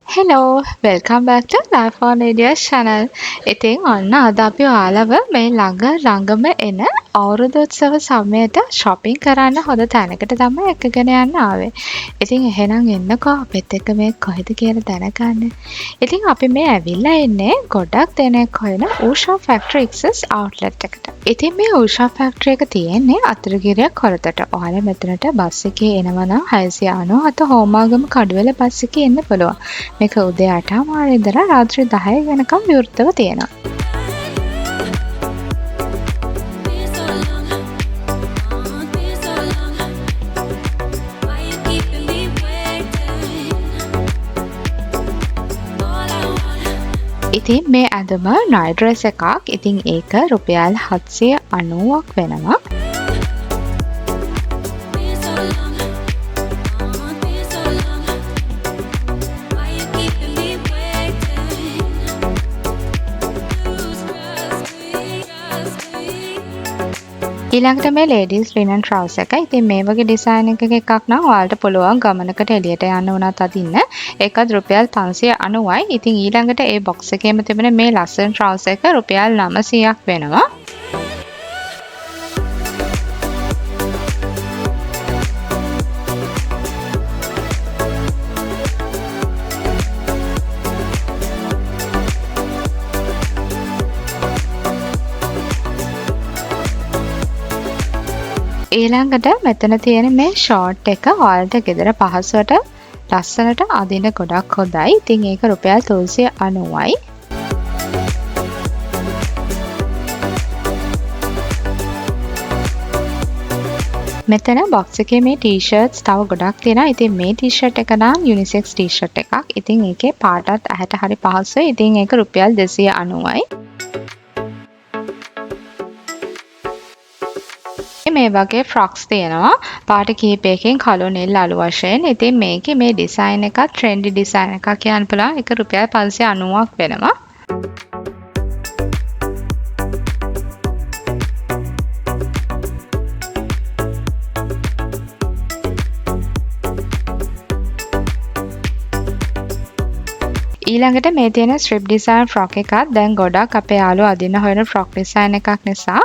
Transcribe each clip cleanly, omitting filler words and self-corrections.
Hello, welcome back to Life on Ideas channel. ඉතින් ඔන්න අද අපි ඔයාලව මේ ළඟම එන අවුරුදු උත්සව සමයට shopping කරන්න හොඳ තැනකට තමයි එකගෙන යන්න ආවේ. ඉතින් එහෙනම් එන්නකෝ අපිත් එක්ක මේ කොහෙද කියලා දැනගන්න. ඉතින් අපි මේ ඇවිල්ලා ඉන්නේ ගොඩක් දෙනෙක් හොයන Usha Factory Access outlet එකට. ඉතින් මේ Usha Factory එක තියෙන්නේ අතුරුගිරිය කොළතට. ඔයාලා මෙතනට බස් එකේ එනවා නම් 697 හෝමාගම කඩුවෙල බස් එකේ එන්න පුළුවන්. මේක උදේ 8:00 ඉඳලා රාත්‍රී 10 වෙනකම් විවෘතව තියෙනවා. ඉතින් මේ ඇඳුම night dress එකක්. ඉතින් ඒක රුපියල් 790ක් වෙනවා. ඊළඟට මේ ladies linen trouser එක. ඉතින් මේ වගේ ඩිසයින් එකක් නම් ඔයාලට පුළුවන් ගමනකට එළියට යන්න උනත් අදින්න. ඒකත් රුපියල් 590යි. ඉතින් ඊළඟට ඒ box එකේම තිබෙන මේ ලස්සන trouser එක රුපියල් 900ක් වෙනවා. ඊළඟට මෙතන තියෙන මේ ෂෝට් එක ඔයාලට ගෙදර පහසුවට ලස්සනට අදින්න ගොඩක් හොඳයි. ඉතින් ඒක රුපියල් 390යි. මෙතන box එකේ මේ t-shirts තව ගොඩක් තියෙනවා. ඉතින් මේ t-shirt එක නම් unisex t-shirt එකක්. ඉතින් ඒකේ පාටත් ඇහැට හරි පහසුයි. ඉතින් ඒක රුපියල් 290යි. මේ වගේ ෆ්‍රොක්ස් තියෙනවා පාට කිහිපයකින් කළු නිල් අලු වශයෙන්. ඉතින් මේකේ මේ ඩිසයින් එකක් ට්‍රෙන්ඩි ඩිසයින් එකක් කියන්න පුළුවන්. ඒක රුපියල් 590ක් වෙනවා. ඊළඟට මේ තියෙන ස්ට්‍රිප් ඩිසයින් ෆ්‍රොක් එකක් දැන් ගොඩක් අපේ යාළුවෝ අදින්න හොයන ෆ්‍රොක් ඩිසයින් එකක් නිසා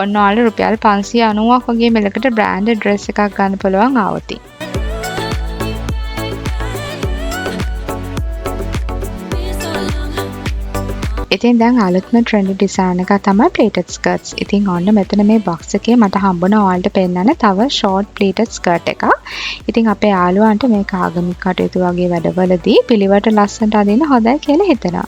ඔන්න ඔයාලට රුපියල් 590ක් වගේ මිලකට බ්‍රෑන්ඩඩ් ඩ්‍රෙස් එකක් ගන්න පුළුවන් ආවොතින්. ඉතින් දැන් අලුත්ම ට්‍රෙන්ඩි ඩිසයින් එක තමයි pleated skirts. ඉතින් ඔන්න මෙතන මේ box එකේ මට හම්බුණා ඔයාලට පෙන්නන්න තව short pleated skirt එකක්. ඉතින් අපේ යාළුවන්ට මේ ආගමික කටයුතු වගේ වැඩවලදී පිළිවෙලට ලස්සනට අදින්න හොඳයි කියලා හිතනවා.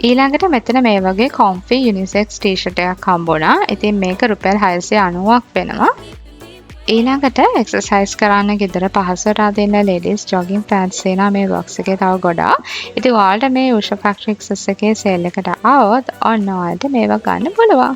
ඊළඟට මෙතන මේ වගේ comfy unisex t-shirt එකක් හම්බුණා. ඉතින් මේක රුපියල් 690ක් වෙනවා. ඊළඟට එක්සර්සයිස් කරන්න ගෙදර පහසුවට අදින්න ladies jogging pants එනවා මේ box එකේ තව ගොඩාක්. ඉතින් ඔයාලට මේ Usha Factory Access එකේ sale එකට ආවොත් ඔන්න ඔයාලට මේවා ගන්න පුළුවන්.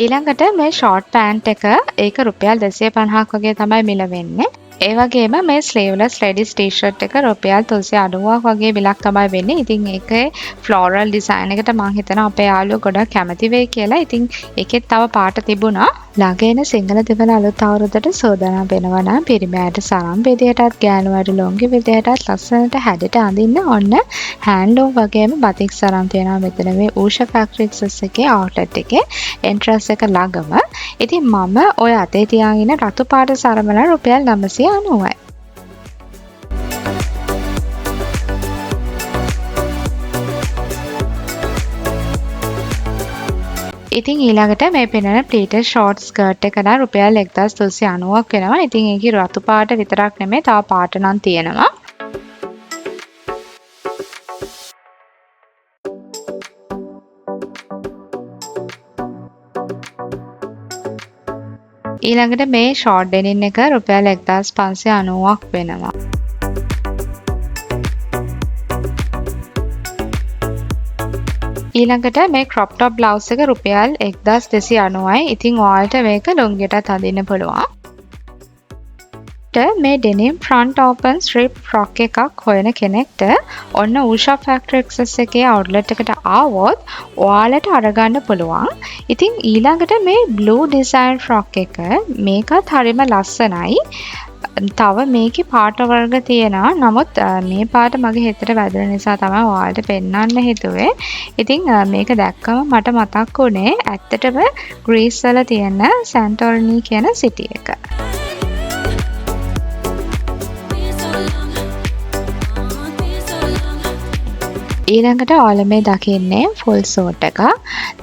ඊළඟට මේ short pant එක ඒක රුපියල් 250ක් වගේ තමයි මිල වෙන්නේ. ඒ වගේම මේ sleeveless ladies t-shirt එක රුපියල් 390ක් වගේ බිලක් තමයි වෙන්නේ. ඉතින් ඒකේ floral design එකට මම හිතනවා අපේ යාළුවෝ ගොඩක් කැමති වෙයි කියලා. ඉතින් ඒකෙත් තව පාට තිබුණා. ළඟ එන සිංහල දෙවන අලුත් අවුරුද්දට සෝදානම් වෙනවා නම් පිරිමි අයට සරම් විදියටත් ගෑනු අයට ලොංගි විදියටත් ලස්සනට හැඩට අඳින්න ඔන්න handloom වගේම batik සරම් තියෙනවා මෙතන මේ Usha Factory Access එකේ outlet එකේ entrance එක ළඟම. ඉතින් මම ඔය අතේ තියාගෙන රතු පාට සරම වල රුපියල් 990යි. ඉතින් ඊළඟට මේ පෙනෙන pleated short skirt එක නම් රුපියල් 1390ක් වෙනවා. ඉතින් ඒකේ රතු පාට විතරක් නෙමෙයි තව පාට නම් තියෙනවා. ඊළඟට මේ short denim එක රුපියල් 1590ක් වෙනවා. ඊළඟට මේ crop top blouse එක රුපියල් 1290යි. ඉතින් ඔයාලට මේක ලොංගියටත් අඳින්න පුළුවන්. මේ denim front open strip frock එකක් හොයන කෙනෙක්ට ඔන්න Usha Factory XS එකේ outlet එකට ආවොත් ඔයාලට අරගන්න පුළුවන්. ඉතින් ඊළඟට මේ blue design frock එක මේකත් හරිම ලස්සනයි. තව මේකේ පාට වර්ග තියෙනවා. නමුත් මේ පාට මගේ හිතට වැදුන නිසා තමයි ඔයාලට පෙන්වන්න හිතුවේ. ඉතින් මේක දැක්කම මට මතක් වුණේ ඇත්තටම ග්‍රීස් වල තියෙන Santorini කියන සිටි එක. ඊළඟට ඔයාලා මේ දකින්නේ full suit එකක්.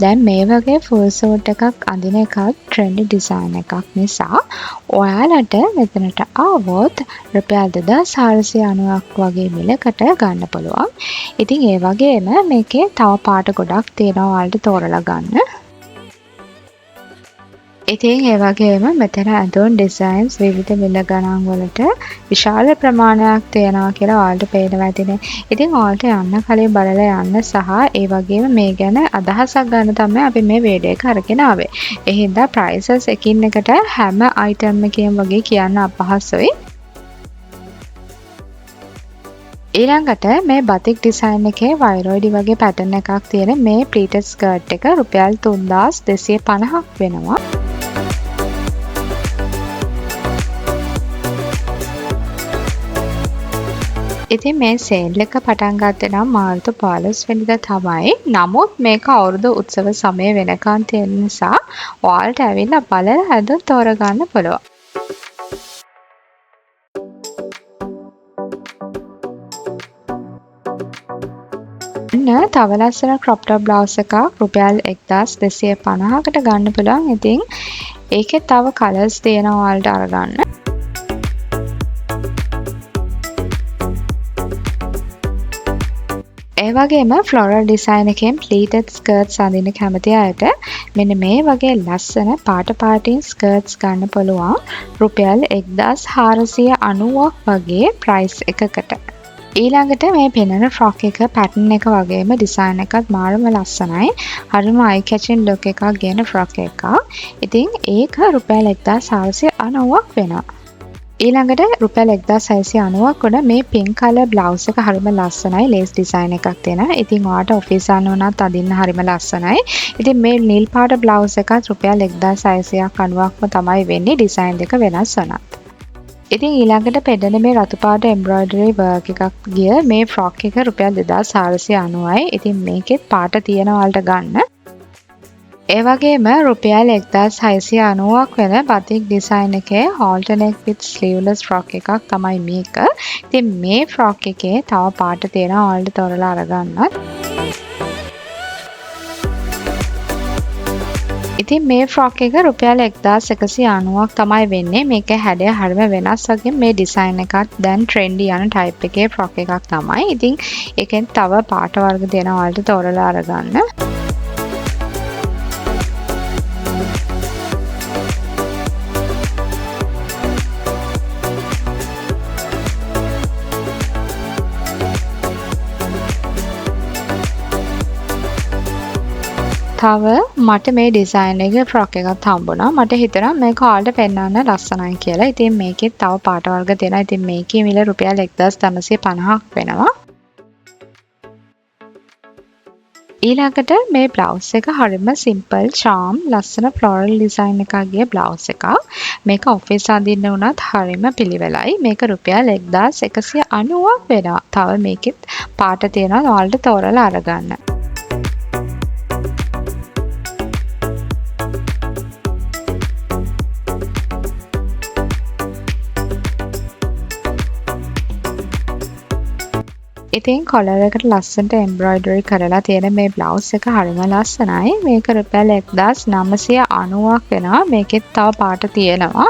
දැන් මේ වගේ full suit එකක් අඳින එකක් trendy design එකක් නිසා ඔයාලට මෙතනට ආවොත් රුපියල් 2490ක් වගේ මිලකට ගන්න පුළුවන්. ඉතින් ඒ වගේම මේකේ තව පාට ගොඩක් තියෙනවා ඔයාලට තෝරලා ගන්න. ඉතින් ඒ වගේම මෙතන ඇඳුම් ඩිසයින්ස් විවිධ මිල ගණන් වලට විශාල ප්‍රමාණයක් තියෙනවා කියලා ඔයාලට පේනවා ඇතිනේ. ඉතින් ඔයාලට යන්න කලින් බලලා යන්න සහ ඒ වගේම මේ ගැන අදහසක් ගන්න තමයි අපි මේ වීඩියෝ එක අරගෙන ආවේ. ඒ හින්දා prices එකින් එකට හැම item එකකින් වගේ කියන්න අපහසුයි. ඊළඟට මේ batik design එකේ වයිරොයිඩි වගේ pattern එකක් තියෙන මේ pleated skirt එක රුපියල් 3250ක් වෙනවා. ඉතින් මේ සේල් එක පටන් ගත්තේ නම් මාර්තු 15 වෙනිදා තමයි. නමුත් මේක අවුරුදු උත්සව සමය වෙනකන් තියෙන නිසා ඔයාලට ඇවිල්ලා බලලා ඇඳුම් තෝරගන්න පුළුවන්. තව ලස්සන crop top blouse එකක් රුපියල් 1250කට ගන්න පුළුවන්. ඉතින් ඒකේ තව colours තියෙනවා ඔයාලට අරගන්න. ඒ වගේම floral design එකෙන් pleated skirts අඳින්න කැමති අයට මෙන්න මේ වගේ ලස්සන පාටින් skirts ගන්න පුළුවන් රුපියල් 1490ක් වගේ price එකකට. ඊළඟට මේ පෙනෙන frock එක pattern එක වගේම design එකත් මාරම ලස්සනයි. හරිම eye catching look එකක් ගෙන frock එකක්. ඉතින් ඒක රුපියල් 1490ක් වෙනවා. ඊළඟට රුපියල් 1690ක් උඩ මේ pink color blouse එක හරිම ලස්සනයි. lace design එකක් තියෙනවා. ඉතින් ඔයාලට ඔෆිස් යන්න උනත් අදින්න හරිම ලස්සනයි. ඉතින් මේ නිල් පාට blouse එකත් රුපියල් 1690ක්ම තමයි වෙන්නේ design දෙක වෙනස් වුණත්. ඉතින් ඊළඟට පෙන්නන මේ රතු පාට embroidery work එකක් ගිය මේ frock එක රුපියල් 2490යි. ඉතින් මේකෙත් පාට තියෙනවා ඔයාලට ගන්න. ඒ වගේම රුපියල් 1690ක් වෙන batik design එකේ halter neck with sleeveless frock එකක් තමයි මේක. ඉතින් මේ frock එකේ තව පාට තියෙනවා ඔයාලට තෝරලා අරගන්න. ඉතින් මේ frock එක රුපියල් 1190ක් තමයි වෙන්නේ. මේක හැඩය හරිම වෙනස් වගේ මේ design එකත් දැන් trendy යන type එකේ frock එකක් තමයි. ඉතින් ඒකෙන් තව පාට වර්ග දෙනවා ඔයාලට තෝරලා අරගන්න. තව මට මේ ඩිසයින් එකේ ෆ්‍රොක් එකක් හම්බුණා. මට හිතුණා මේක ඔයාලට පෙන්වන්න ලස්සනයි කියලා. ඉතින් මේකෙත් තව පාට වර්ග තියෙනවා. ඉතින් මේකේ මිල රුපියල් 1950ක් වෙනවා. ඊළඟට මේ බ්ලවුස් එක හරිම සිම්පල් charm ලස්සන floral design එකක් ගිය බ්ලවුස් එකක්. මේක ඔෆිස් අඳින්න උනත් හරිම පිළිවෙලයි. මේක රුපියල් 1190ක් වෙනවා. තව මේකෙත් පාට තියෙනවා ඔයාලට තෝරලා අරගන්න. ඉතින් කොලර් එකට ලස්සනට එම්බ්‍රොයිඩරි කරලා තියෙන මේ බ්ලවුස් එක හරිම ලස්සනයි. මේක රුපියල් 1990ක් වෙනවා. මේකෙත් තව පාට තියෙනවා.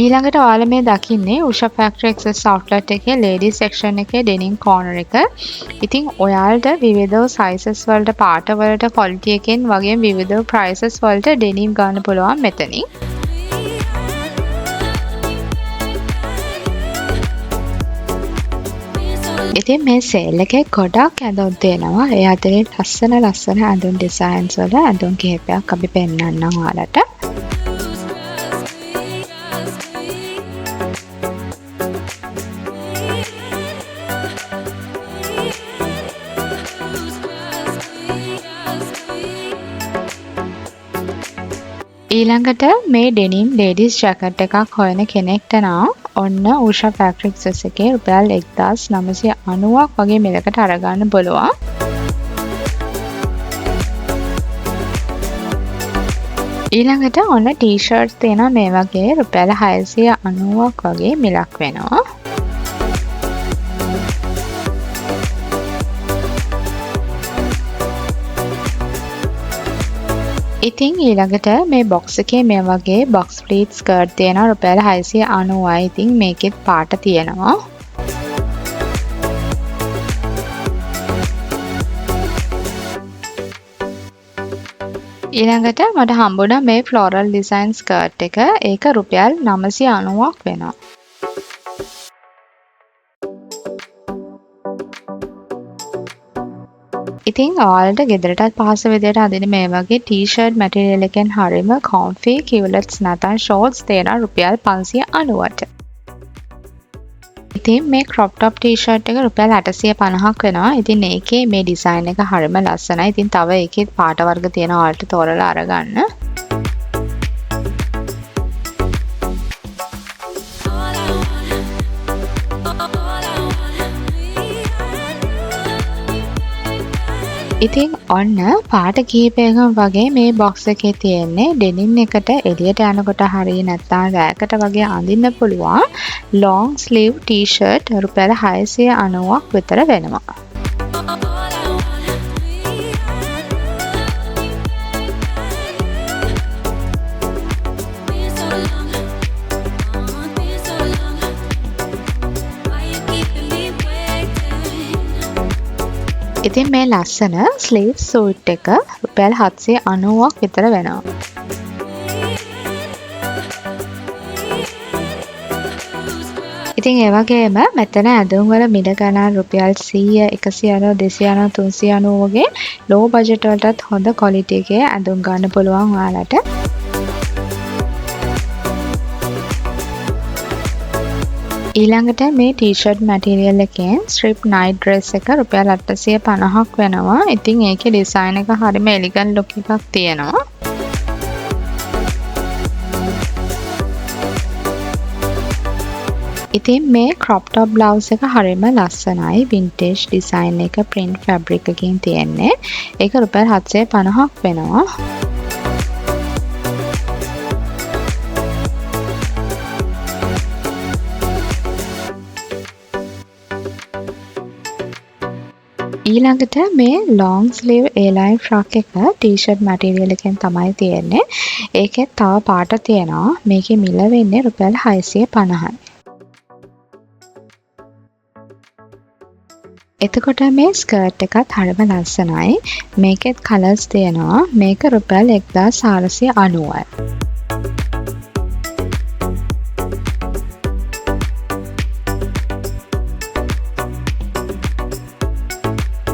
ඊළඟට ඔයාලා මේ දකින්නේ Usha Factory XS outlet එකේ ladies section එකේ denim corner එක. ඉතින් ඔයාලට විවිධ sizes වලට පාට වලට quality එකෙන් වගේ විවිධ prices වලට denim ගන්න පුළුවන් මෙතනින්. ඉතින් මේ සේල් එකේ ගොඩක් ඇඳුම් තියෙනවා. ඒ අතරේ ලස්සන ඇඳුම් ඩිසයින්ස් වල ඇඳුම් කිහිපයක් අපි පෙන්වන්නම් ඔයාලට. ඊළඟට මේ ඩෙනිම් ලේඩීස් ජැකට් එකක් හොයන කෙනෙක්ට නම් ඔන්න උෂා ෆැක්ට්‍රික්ස් එකේ රුපියල් 1990ක් වගේ මිලකට අරගන්න පුළුවන්. ඊළඟට ඔන්න ටී-ෂර්ට්ස් තියෙනවා මේ වගේ රුපියල් 690ක් වගේ මිලක් වෙනවා. ඉතින් ඊළඟට මේ බොක්ස් එකේ මේ වගේ බොක්ස් ප්ලීට් ස්කර්ට් තියෙනවා රුපියල් 690යි. ඉතින් මේකෙත් පාට තියෙනවා. ඊළඟට මට හම්බුණා මේ ෆ්ලෝරල් ඩිසයින් ස්කර්ට් එක. ඒක රුපියල් 990ක් වෙනවා. ඉතින් ඔයාලට ගෙදරටත් පහසු විදියට අඳින මේ වගේ ටී-ෂර්ට් මැටීරියල් එකෙන් හරිම කොම්ෆි කිව්ලට්ස් නැත්නම් ෂෝට්ස් තියෙනවා රුපියල් 590ට. ඉතින් මේ ක්‍රොප් টොප් ටී-ෂර්ට් එක රුපියල් 850ක් වෙනවා. ඉතින් ඒකේ මේ ඩිසයින් එක හරිම ලස්සනයි. ඉතින් තව ඒකෙත් පාට වර්ග තියෙනවා ඔයාලට තෝරලා අරගන්න. ඉතින් ඔන්න පාට කිහිපයකම වගේ මේ බොක්ස් එකේ තියෙන්නේ ඩෙනිම් එකට එළියට යනකොට හරිය නැත්නම් රෑකට වගේ අඳින්න පුළුවන් ලොන් ස්ලීව් ටී-ෂර්ට් රුපියල් 690ක් විතර වෙනවා. ඉතින් මේ ලස්සන ස්ලීව් සූට් එක රුපියල් 790ක් විතර වෙනවා. ඉතින් ඒ වගේම මෙතන ඇඳුම් වල මිල ගණන් රුපියල් 100, 190, 290, 390 වගේ ලෝ බජට් වලටත් හොඳ ක්වොලිටි එකේ ඇඳුම් ගන්න පුළුවන් ඔයාලට. ඊළඟට මේ ටී-ෂර්ට් මැටීරියල් එකෙන් ස්ට්‍රිප් නයිට් ඩ්‍රෙස් එක රුපියල් 850ක් වෙනවා. ඉතින් ඒකේ ඩිසයින් එක හරිම එලිගන්ට් ලුක් එකක් තියෙනවා. ඉතින් මේ ක්‍රොප් টොප් බ්ලවුස් එක හරිම ලස්සනයි. වින්ටේජ් ඩිසයින් එක print fabric එකකින් තියෙන්නේ. ඒක රුපියල් 750ක් වෙනවා. ඊළඟට මේ long sleeve A-line frock එක ටී-ෂර්ට් මැටීරියල් එකෙන් තමයි තියෙන්නේ. ඒකෙත් තව පාට තියෙනවා. මේකේ මිල වෙන්නේ රුපියල් 650යි. එතකොට මේ ස්කර්ට් එකත් හරිම ලස්සනයි. මේකෙත් කලර්ස් තියෙනවා. මේක රුපියල් 1490යි.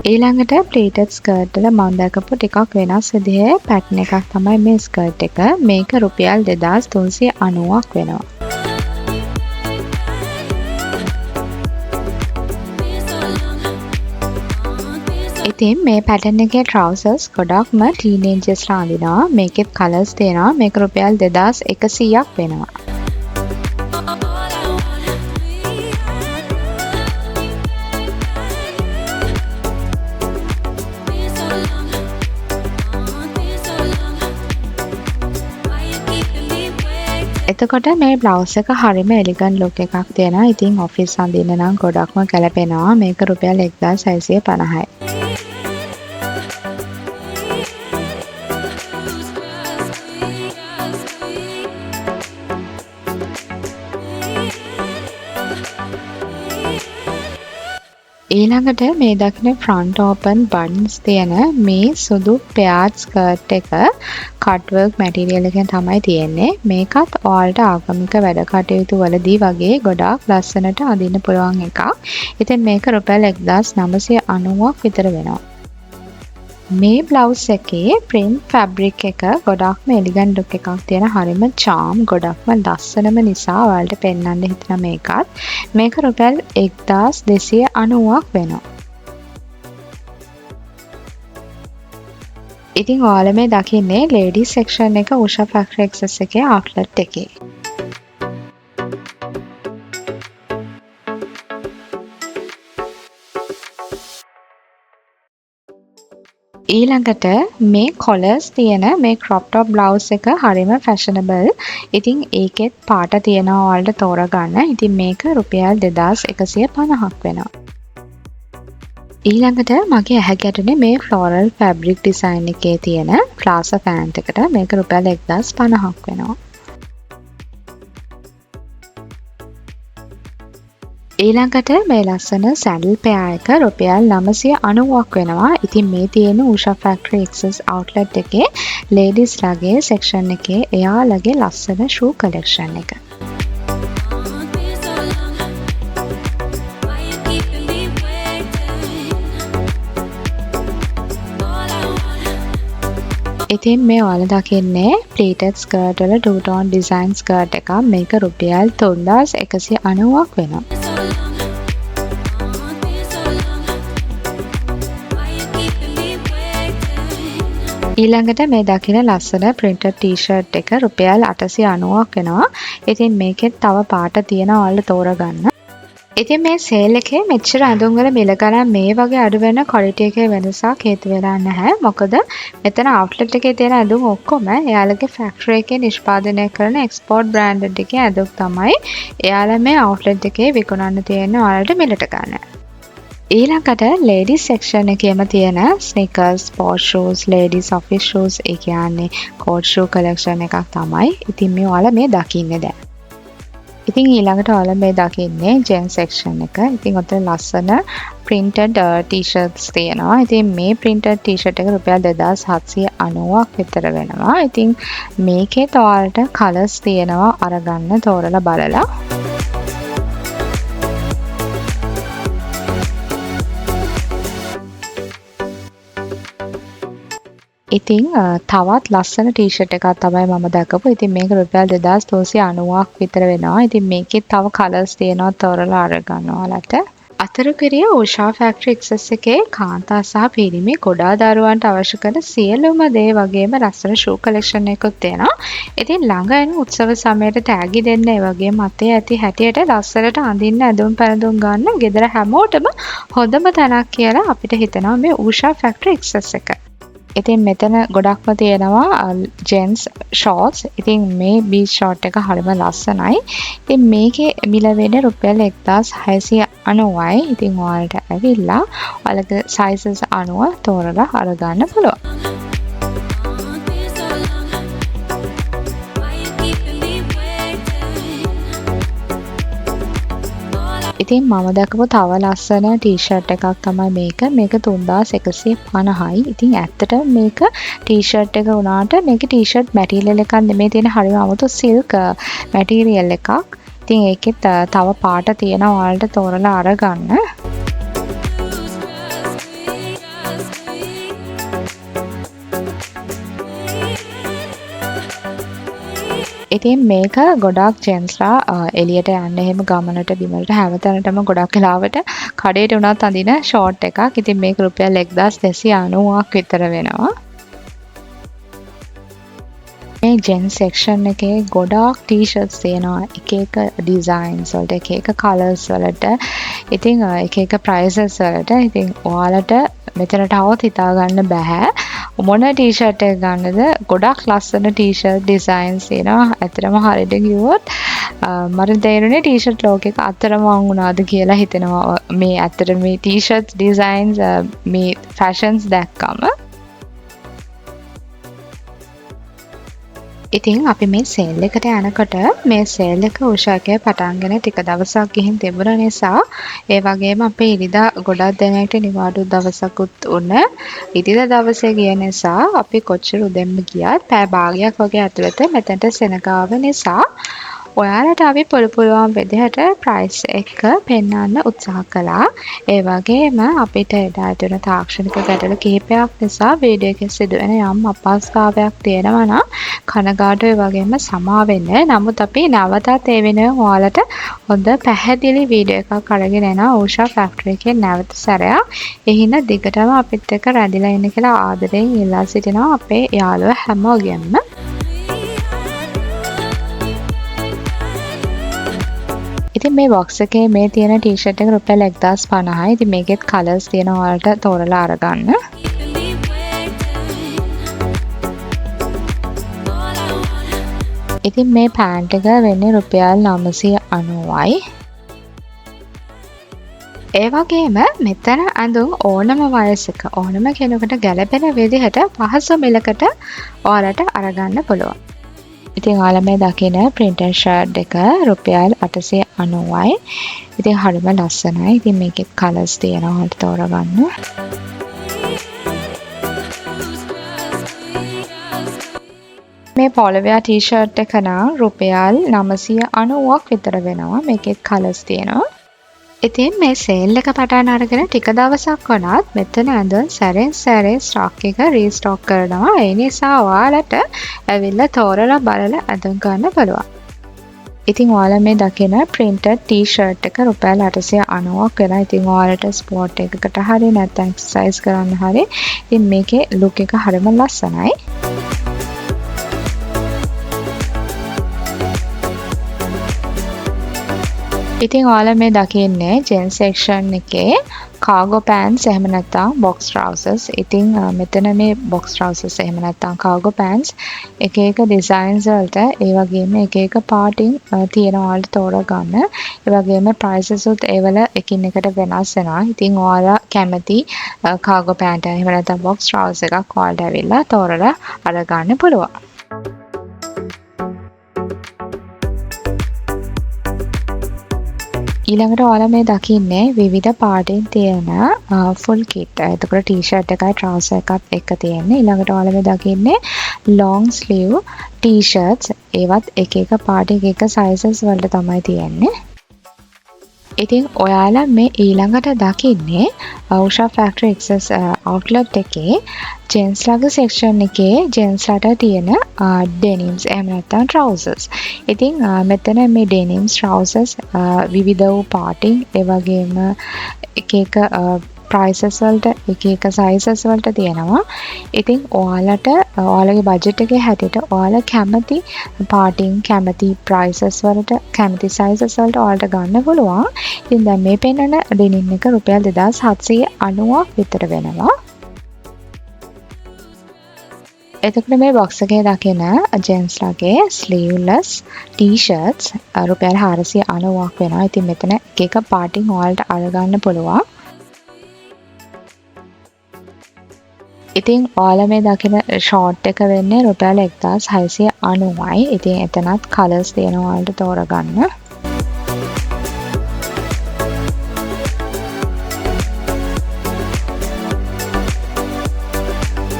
ඊළඟට ප්ලීටඩ් ස්කර්ට් වල මම දැකපු ටිකක් වෙනස් විදිහේ පැටර්න් එකක් තමයි මේ ස්කර්ට් එක. මේක රුපියල් 2390ක් වෙනවා. ඉතින් මේ පැටර්න් එකේ ට්‍රවුසර්ස් ගොඩක්ම ටීනේජර්ස්ලා අඳිනවා. මේකෙත් කලර්ස් තියෙනවා. මේක රුපියල් 2100ක් වෙනවා. එතකොට මේ බ්ලවුස් එක හරිම එලිගන්ට් ලුක් එකක් තියෙනවා. ඉතින් ඔෆිස් අඳින්න නම් ගොඩක්ම ගැලපෙනවා. මේක රුපියල් 1650යි. ඊළඟට මේ දකින ෆ්‍රන්ට් ඕපන් බටන්ස් තියෙන මේ සුදු පෙයාර්ඩ් ස්කර්ට් එක කට් වර්ක් මැටීරියල් එකෙන් තමයි තියෙන්නේ. මේකත් ඔයාලට ආගමික වැඩ කටයුතු වලදී වගේ ගොඩාක් ලස්සනට අඳින්න පුළුවන් එකක්. ඉතින් මේක රුපියල් 1990ක් විතර වෙනවා. මේ බ්ලවුස් එකේ print fabric එක ගොඩක්ම එලිගන්ට් ලුක් එකක් තියෙන හරිම charm ගොඩක්ම ලස්සනම නිසා ඔයාලට පෙන්වන්න හිතන මේකත්. මේක රුපියල් 1290ක් වෙනවා. ඉතින් ඔයාලා මේ දකින්නේ ladies section එක Usha Factory Access එකේ outlet එකේ. ඊළඟට මේ collars තියෙන මේ crop top blouse එක හරිම fashionable. ඉතින් ඒකෙත් පාට තියෙනවා ඔයාලට තෝරගන්න. ඉතින් මේක රුපියල් 2150ක් වෙනවා. ඊළඟට මගේ ඇහැ ගැටුනේ මේ floral fabric design එකේ තියෙන plaza pant එකට. මේක රුපියල් 1050ක් වෙනවා. ඊළඟට මේ ලස්සන සැඩල් පෙයා එක රුපියල් 990ක් වෙනවා. ඉතින් මේ තියෙන Usha Factory Access outlet එකේ ladies ලගේ section එකේ එයාලගේ ලස්සන shoe collection එක. ඉතින් මේ ඔයාලා දකින්නේ pleated skirt වල two tone design skirt එකක්. මේක රුපියල් 3190ක් වෙනවා. ඊළඟට මේ දකින ලස්සන printed t-shirt එක රුපියල් 890ක් වෙනවා. ඉතින් මේකෙත් තව පාට තියෙනවා ඔයාලා තෝරගන්න. ඉතින් මේ සේල් එකේ මෙච්චර ඇඳුම් වල මිල ගණන් මේ වගේ අඩු වෙන quality එකේ වෙනසක් හේතු වෙලා නැහැ. මොකද මෙතන outlet එකේ තියෙන ඇඳුම් ඔක්කොම එයාලගේ factory එකේ නිෂ්පාදනය කරන export branded එකේ ඇඳුම් තමයි එයාලා මේ outlet එකේ විකුණන්න තියෙන ඔයාලට මිලට ගන්න. ඊළඟට ladies section එකේම තියෙන sneakers, sports shoes, ladies office shoes ඒ කියන්නේ court shoe collection එකක් තමයි. ඉතින් මේ ඔයාලා මේ දකින්නේ දැන්. ඉතින් ඊළඟට ඔයාලා මේ දකින්නේ gents section එක. ඉතින් ඔතන ලස්සන printed t-shirts තියෙනවා. ඉතින් මේ printed t-shirt එක රුපියල් 2790ක් විතර වෙනවා. ඉතින් මේකේ ඔයාලට colours තියෙනවා අරගන්න තෝරලා බලලා. ඉතින් තවත් ලස්සන ටී-ෂර්ට් එකක් තමයි මම දැකපු. ඉතින් මේක රුපියල් 2390ක් විතර වෙනවා. ඉතින් මේකේ තව කලර්ස් තියෙනවා තෝරලා අරගන්න ඔයාලට. අතරගිරිය Usha Factory Access එකේ කාන්තා සහ පිරිමි කුඩා දරුවන්ට අවශ්‍ය කරන සියලුම දේ වගේම ලස්සන shoe collection එකකුත් තියෙනවා. ඉතින් ළඟ එන උත්සව සමයට තෑගි දෙන්න ඒ වගේම අතේ ඇති හැටියට ලස්සනට අඳින්න ඇඳුම් පැළඳුම් ගන්න ගෙදර හැමෝටම හොඳම තැනක් කියලා අපිට හිතෙනවා මේ Usha Factory Access එක. ඉතින් මෙතන ගොඩක්ම තියෙනවා gents shorts. ඉතින් මේ beach short එක හරිම ලස්සනයි. ඉතින් මේකේ මිල වෙන්නේ රුපියල් 1690යි. ඉතින් ඔයාලට ඇවිල්ලා ඔයාලගේ sizes අනුව තෝරලා අරගන්න පුළුවන්. ඉතින් මම දැකපු තව ලස්සන ටී-ෂර්ට් එකක් තමයි මේක. මේක 3150යි. ඉතින් ඇත්තටම මේක ටී-ෂර්ට් එක වුණාට මේක ටී-ෂර්ට් මැටීරියල් එකක් නෙමෙයි තියෙන හරිම අමුතු සිල්ක් මැටීරියල් එකක්. ඉතින් ඒකෙත් තව පාට තියෙනවා ඔයාලට තෝරලා අරගන්න. ඉතින් මේක ගොඩක් ජෙන්ස්ලා එළියට යන්න එහෙම ගමනට බිමලට හැමතැනටම ගොඩක් වෙලාවට කඩේට උනත් අඳින ෂෝට් එකක්. ඉතින් මේක රුපියල් 1290ක් විතර වෙනවා. මේ ජෙන්ස් සෙක්ෂන් එකේ ගොඩාක් ටී-ෂර්ට්ස් තියෙනවා. එක එක ඩිසයින්ස් වලට, එක එක කලර්ස් වලට. ඉතින් එක එක ප්‍රයිසස් වලට. ඉතින් ඔයාලට මෙතනට આવොත් හිතා ගන්න බෑ මොන ටී-ෂර්ට් එක ගන්නද. ගොඩක් ලස්සන ටී-ෂර්ට් ඩිසයින්ස් තියෙනවා. ඇත්තටම හරියට කිව්වොත් මට තේරුනේ ටී-ෂර්ට් ලෝකෙක අතරමං වුණාද කියලා හිතෙනවා. මේ ඇත්තට මේ ටී-ෂර්ට් ඩිසයින්ස් මේ ෆැෂන්ස් දැක්කම. ඉතින් අපි මේ සේල් එකට යනකොට මේ සේල් එක Usha එකේ පටන්ගෙන ටික දවසක් ගිහින් තිබුණ නිසා ඒ වගේම අපේ ඉරිදා ගොඩක් දෙනෙක්ට නිවාඩු දවසකුත් උන ඉරිදා දවසේ ගිය නිසා අපි කොච්චර උදෙන්ම ගියත් පැය භාගයක් වගේ ඇතුළත මෙතනට සෙනගාව නිසා ඔයාලට අපි පුළුවන් විදිහට ප්‍රයිස් එක පෙන්වන්න උත්සාහ කළා. ඒ වගේම අපිට එදා ඇති වුණ තාක්ෂණික ගැටලු කිහිපයක් නිසා වීඩියෝ එකේ සිදුවෙන යම් අපහසුතාවයක් තියෙනවා නම් කනගාටුයි වගේම සමා වෙන්න. නමුත් අපි නැවතත් ඒ වෙනුවෙන් ඔයාලට හොඳ පැහැදිලි වීඩියෝ එකක් අරගෙන එනවා ඕෂා ෆැක්ටරි එකේ නැවත සැරයක්. ඒ හින්දා දිගටම අපිත් එක්ක රැඳිලා ඉන්න කියලා ආදරෙන් ඉල්ලා සිටිනවා අපේ යාළුවෝ හැමෝගෙම. ඉතින් මේ බොක්ස් එකේ මේ තියෙන ටී-ෂර්ට් එක රුපියල් 1050යි. ඉතින් මේකෙත් කලර්ස් තියෙනවා ඔයාලට තෝරලා අරගන්න. ඉතින් මේ පෑන්ට් එක වෙන්නේ රුපියල් 990යි. ඒ වගේම මෙතන ඇඳුම් ඕනම වයසක ඕනම කෙනෙකුට ගැලපෙන විදිහට පහසු මිලකට ඔයාලට අරගන්න පුළුවන්. ඉතින් ඔයාලා මේ දකින printed shirt එක රුපියල් 890යි. ඉතින් හරිම ලස්සනයි. ඉතින් මේකෙත් කලර්ස් තියෙනවා ඔයාලට තෝරගන්න. මේ පොලොවෙයා ටී-ෂර්ට් එක නම් රුපියල් 990ක් විතර වෙනවා. මේකෙත් කලර්ස් තියෙනවා. ඉතින් මේ සේල් එක පටන් අරගෙන ටික දවසක් වුණත් මෙතන ඇඳුම් සැරෙන් සැරේ ස්ටොක් එක රීස්ටොක් කරනවා. ඒ නිසා ඔයාලට ඇවිල්ලා තෝරලා බලලා ඇඳුම් ගන්න පුළුවන්. ඉතින් ඔයාලා මේ දකින printed t-shirt එක රුපියල් 890ක් වෙනවා. ඉතින් ඔයාලට ස්පෝර්ට් එකකට හරි නැත්නම් එක්සර්සයිස් කරන්න හරි ඉතින් මේකේ ලුක් එක හරිම ලස්සනයි. ඉතින් ඔයාලා මේ දකින්නේ ජෙන්ස් සෙක්ෂන් එකේ කාගෝ පෑන්ට්ස් එහෙම නැත්නම් බොක්ස් ට්‍රවුසර්ස්. ඉතින් මෙතන මේ බොක්ස් ට්‍රවුසර්ස් එහෙම නැත්නම් කාගෝ පෑන්ට්ස් එක එක ඩිසයින්ස් වලට ඒ වගේම එක එක පාටින් තියෙන ඔයාලට තෝරා ගන්න. ඒ වගේම ප්‍රයිසස් උත් ඒවල එකින් එකට වෙනස් වෙනවා. ඉතින් ඔයාලා කැමති කාගෝ පෑන්ට් එහෙම නැත්නම් බොක්ස් ට්‍රවුසර් එකක් ඔයාලට ඇවිල්ලා තෝරලා අරගන්න පුළුවන්. ඊළඟට ඔයාලා මේ දකින්නේ විවිධ පාටින් තියෙන ෆුල් කිට්. එතකොට ටී-ෂර්ට් එකයි ට්‍රවුසර් එකත් එක තියෙන්නේ. ඊළඟට ඔයාලා මේ දකින්නේ long sleeve ටී-ෂර්ට්ස්. ඒවත් එක එක පාටි එක එක sizes වලට තමයි තියෙන්නේ. ඉතින් ඔයාලා මේ ඊළඟට දකින්නේ Usha Factory XS outlet එකේ ජෙන්ස් ලගේ සෙක්ෂන් එකේ ජෙන්ස්ලට තියෙන ඩෙනිම්ස් එහෙම නැත්නම් trousers. ඉතින් මෙතන මේ ඩෙනිම්ස් trousers විවිධ වූ පාටින් ඒ වගේම එක එක prices වලට එක එක sizes වලට තියෙනවා. ඉතින් ඔයාලට ඔයාලගේ බජට් එකේ හැටියට ඔයාලා කැමති පාටින් කැමති prices වලට කැමති sizes වලට ඔයාලට ගන්න පුළුවන්. ඉතින් දැන් මේ පෙන්නන ඩෙනිම් එක රුපියල් 2790ක් විතර වෙනවා. එතකොට මේ බොක්ස් එකේ දකින ජෙන්ස් ලගේ ස්ලීව්ලස් ටී-ෂර්ට්ස් රුපියල් 490ක් වෙනවා. ඉතින් මෙතන එක එක පාටින් ඔයාලට අරගන්න පුළුවන්. ඉතින් ඔයාලා මේ දකින ෂෝට් එක වෙන්නේ රුපියල් 1690යි. ඉතින් එතනත් කලර්ස් තියෙනවා ඔයාලට තෝරගන්න.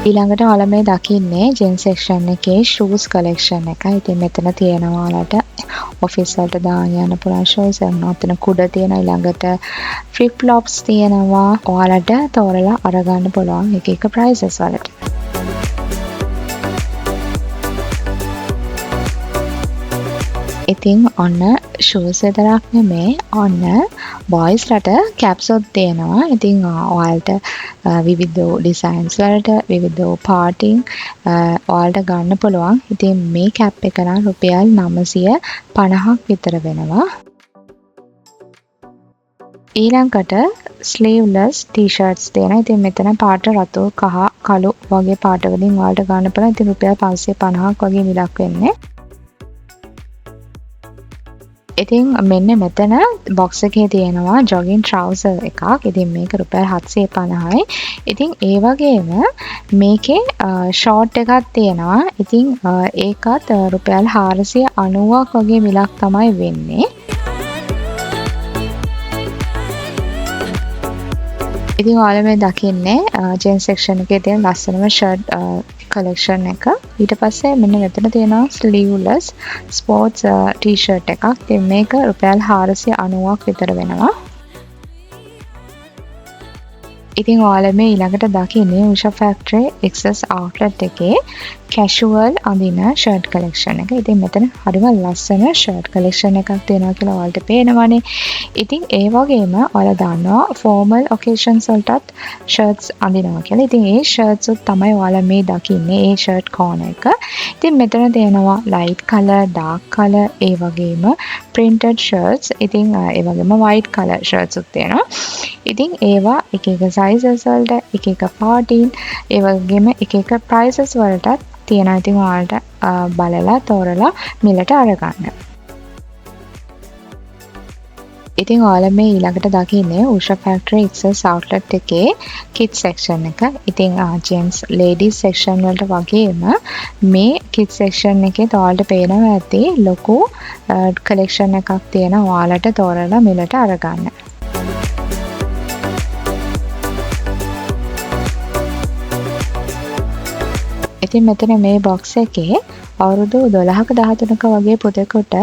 ඊළඟට ඔයාලා මේ දකින්නේ ජෙන්ස් සෙක්ෂන් එකේ ෂූස් කලෙක්ෂන් එක. ඉතින් මෙතන තියෙනවා ඔයාලට ඔෆිස් වලට දාන්න යන පුළුවන් ෂූස් එතන කුඩ තියෙන ඊළඟට ෆ්ලිප් ෆ්ලොප්ස් තියෙනවා. ඔයාලට තෝරලා අරගන්න පුළුවන් එක එක ප්‍රයිසස් වලට. ඉතින් ඔන්න ෂූස් විතරක් නෙමේ ඔන්න බොයිස්ලට කැප්ස් තියෙනවා. ඉතින් ඔයාලට විවිධ ඩිසයින්ස් වලට විවිධ පාටින් ඔයාලට ගන්න පුළුවන්. ඉතින් මේ කැප් එක නම් රුපියල් 950ක් විතර වෙනවා. ඊළඟට ස්ලීව්ලස් ටී-ෂර්ට්ස් තියෙනවා. ඉතින් මෙතන පාට රතු කහ කළු වගේ පාට වලින් ඔයාලට ගන්න පුළුවන්. ඉතින් රුපියල් 550ක් වගේ මිලක් වෙන්නේ. ඉතින් මෙන්න මෙතන බොක්ස් එකේ තියෙනවා ජොගින් ට්‍රවුසර් එකක්. ඉතින් මේක රුපියල් 750යි. ඉතින් ඒ වගේම මේකේ ෂෝට් එකක් තියෙනවා. ඉතින් ඒකත් රුපියල් 490ක් වගේ මිලක් තමයි වෙන්නේ. ඉතින් ඔයාලා මේ දකින්නේ ජෙන්ස් සෙක්ෂන් එකේ තියෙන ලස්සනම ෂර්ට් collection එක. ඊට පස්සේ මෙන්න මෙතන තියෙනවා sleeveless sports t-shirt එකක්. ඉතින් මේක රුපියල් 490ක් විතර වෙනවා. ඉතින් ඔයාලා මේ ඊළඟට දකින්නේ Usha Factory XS outlet එකේ casual අඳින shirt collection එක. ඉතින් මෙතන හරිම ලස්සන shirt collection එකක් තියෙනවා කියලා ඔයාලට පේනවනේ. ඉතින් ඒ වගේම ඔයාලා දන්නවා formal occasions වලටත් shirts අඳිනවා කියලා. ඉතින් ඒ shirts උත් තමයි ඔයාලා මේ දකින්නේ ඒ shirt corner එක. ඉතින් මෙතන තියෙනවා light color, dark color, ඒ වගේම printed shirts. ඉතින් ඒ වගේම white color shirts උත් තියෙනවා. ඉතින් ඒවා එක එක sizes වලට, එක එක party, ඒ වගේම එක එක prices වලටත් තියෙනවා. ඉතින් ඔයාලට බලලා තෝරලා මිලට අරගන්න. ඉතින් ඔයාලා මේ ඊළඟට දකින්නේ Usha Factory XS outlet එකේ kids section එක. ඉතින් gents ladies section වලට වගේම මේ kids section එකේ ඔයාලට පේනවා ඇති ලොකු collection එකක් තියෙනවා. ඔයාලට තෝරලා මිලට අරගන්න. ඉතින් මෙතන මේ box එකේ අවුරුදු 12ක 13ක වගේ පුතෙකුට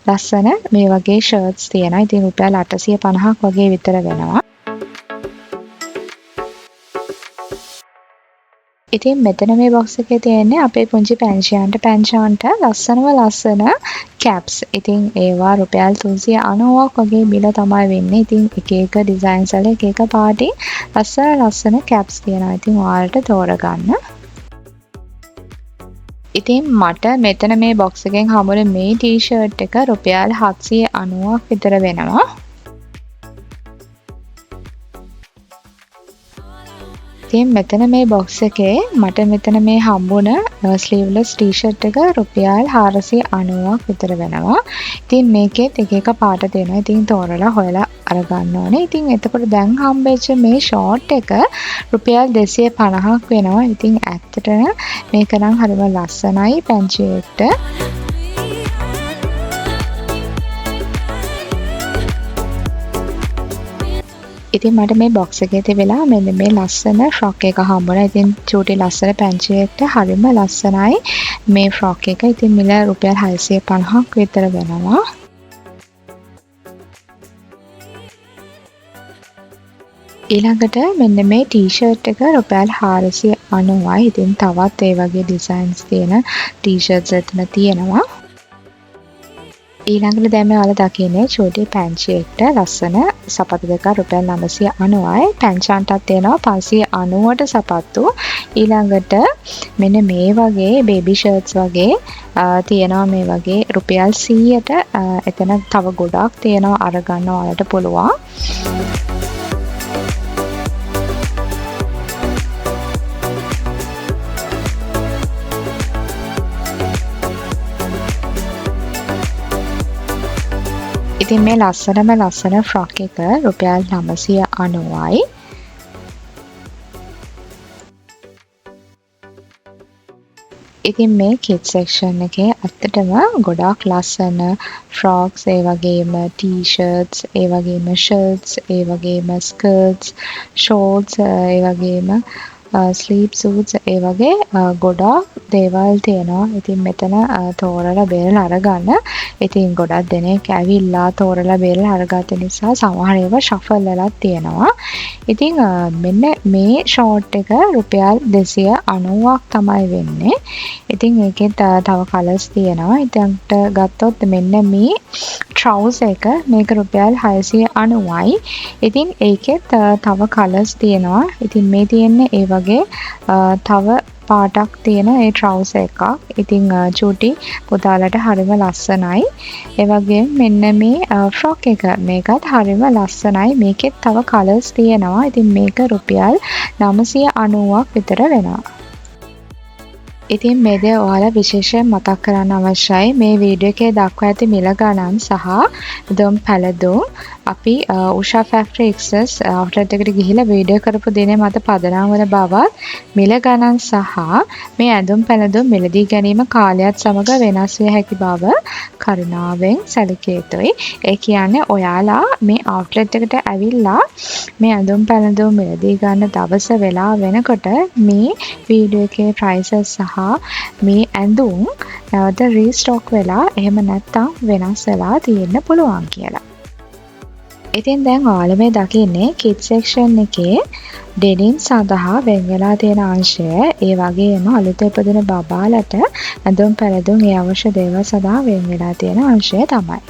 ලස්සන මේ වගේ shirts තියෙනවා. ඉතින් රුපියල් 850ක් වගේ විතර වෙනවා. ඉතින් මෙතන මේ box එකේ තියෙන්නේ අපේ පුංචි පැංචාන්ට ලස්සන caps. ඉතින් ඒවා රුපියල් 390ක් වගේ බිල තමයි වෙන්නේ. ඉතින් එක එක designs වල එක එක පාටි ලස්සන caps තියෙනවා. ඉතින් ඔයාලට තෝරගන්න. ඉතින් මට මෙතන මේ box එකෙන් හම්බුනේ මේ t-shirt එක රුපියල් 790ක් විතර වෙනවා. ඉතින් මෙතන මේ box එකේ මට මෙතන මේ හම්බුන sleeveless t-shirt එක රුපියල් 490ක් විතර වෙනවා. ඉතින් මේකෙත් එක එක පාට තියෙනවා. ඉතින් තෝරලා හොයලා අරගන්න ඕනේ. ඉතින් එතකොට දැන් හම්බෙච්ච මේ short එක රුපියල් 250ක් වෙනවා. ඉතින් ඇත්තටම මේක නම් හරිම ලස්සනයි පැංචියට. ඉතින් මට මේ box එකේ තිබිලා මෙන්න මේ ලස්සන frock එක හම්බුණා. ඉතින් චූටි ලස්සන පැංචියට හරිම ලස්සනයි මේ frock එක. ඉතින් මිල රුපියල් 650ක් විතර වෙනවා. ඊළඟට මෙන්න මේ t-shirt එක රුපියල් 490යි. ඉතින් තවත් ඒ වගේ designs තියෙන t-shirts එතන තියෙනවා. ඊළඟට දැන් මේ ඔයාලා දකින්නේ චූටි පැංචියකට ලස්සන සපත්තු දෙකක් රුපියල් 990යි. පැංචාන්ටත් තියෙනවා 590ට සපත්තු. ඊළඟට මෙන්න මේ වගේ baby shirts වගේ තියෙනවා මේ වගේ රුපියල් 100ට. එතන තව ගොඩක් තියෙනවා අරගන්න ඔයාලට පුළුවන්. ඉතින් මේ ලස්සන frock එක රුපියල් 990යි. ඉතින් මේ kids section එකේ ඇත්තටම ගොඩාක් ලස්සන frocks, ඒ වගේම t-shirts, ඒ වගේම shirts, ඒ වගේම skirts, shorts, ඒ වගේම sleep suits, ඒ වගේ ගොඩාක් දේවල් තියෙනවා. ඉතින් මෙතන තෝරලා බේරලා අරගන්න. ඉතින් ගොඩක් දෙනෙක් ඇවිල්ලා තෝරලා බේරලා අරගත්ත නිසා සමහර ඒවා shuffle වෙලක් තියෙනවා. ඉතින් මෙන්න මේ short එක රුපියල් 290ක් තමයි වෙන්නේ. ඉතින් ඒකෙත් තව colours තියෙනවා. ඉතින් ගත්තොත් මෙන්න මේ trouser එක මේක රුපියල් 690යි. ඉතින් ඒකෙත් තව colours තියෙනවා. ඉතින් මේ තියෙන්නේ ඒ වගේ තව පාටක් තියෙන ඒ trouser එකක්. ඉතින් චූටි පුතාලට හරිම ලස්සනයි. ඒ වගේම මෙන්න මේ frock එක මේකත් හරිම ලස්සනයි. මේකෙත් තව colours තියෙනවා. ඉතින් මේක රුපියල් 990ක් විතර වෙනවා. ඉතින් මේ දේ ඔයාලා විශේෂයෙන් මතක් කරන්න අවශ්‍යයි. මේ වීඩියෝ එකේ දක්වා ඇති මිල ගණන් සහ දුම් පැළඳුම් අපි උෂා ෆැක්ටරි එක්සස් අවුට්ලට් එකට ගිහිල්ලා වීඩියෝ කරපු දිනේ මත පදනම් වන බවත් මිල ගණන් සහ මේ ඇඳුම් පැළඳුම් මිලදී ගැනීම කාලයත් සමග වෙනස් විය හැකි බව කරුණාවෙන් සැලකිය යුතුයි. ඒ කියන්නේ ඔයාලා මේ අවුට්ලට් එකට ඇවිල්ලා මේ ඇඳුම් පැළඳුම් මිලදී ගන්න දවස වෙලා වෙනකොට මේ වීඩියෝ එකේ ප්‍රයිසස් සහ මේ ඇඳුම් නැවත රීස්ටොක් වෙලා එහෙම නැත්තම් වෙනස් වෙලා තියෙන්න පුළුවන් කියලා. ඉතින් දැන් ඔයාලා මේ දකින්නේ කිඩ්ස් සෙක්ෂන් එකේ ඩෙනිම් සඳහා වෙන් වෙලා තියෙන අංශය, ඒ වගේම අලුත ඉපදුන බබාලට ඇඳුම් පැළඳුම් ඒ අවශ්‍ය දේවල් සඳහා වෙන් වෙලා තියෙන අංශය තමයි.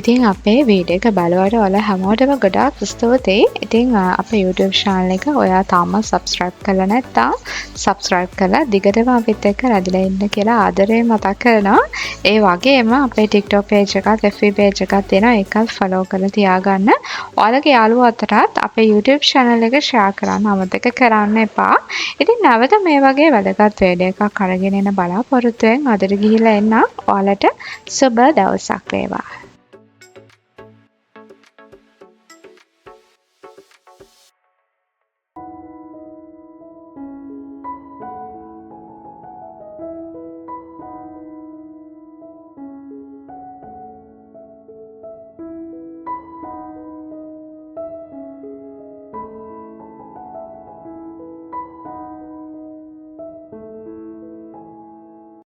ඉතින් අපේ වීඩියෝ එක බලවට ඔයාලා හැමෝටම ගොඩාක් ස්තුතියි. ඉතින් අපේ YouTube channel එක ඔයා තාමත් subscribe කරලා නැත්නම් subscribe කරලා දිගටම අපිත් එක්ක රැඳිලා ඉන්න කියලා ආදරයෙන් මතක් කරනවා. ඒ වගේම අපේ TikTok page එකත් FB page එකත් තියෙනවා. ඒකත් follow කරලා තියාගන්න. ඔයාලගේ යාළුවෝ අතරත් අපේ YouTube channel එක share කරන්න අමතක කරන්න එපා. ඉතින් නැවත මේ වගේ වැදගත් වීඩියෝ එකක් අරගෙන එන බලාපොරොත්තුවෙන් අදට ගිහිල්ලා එන්න. ඔයාලට සුබ දවසක් වේවා.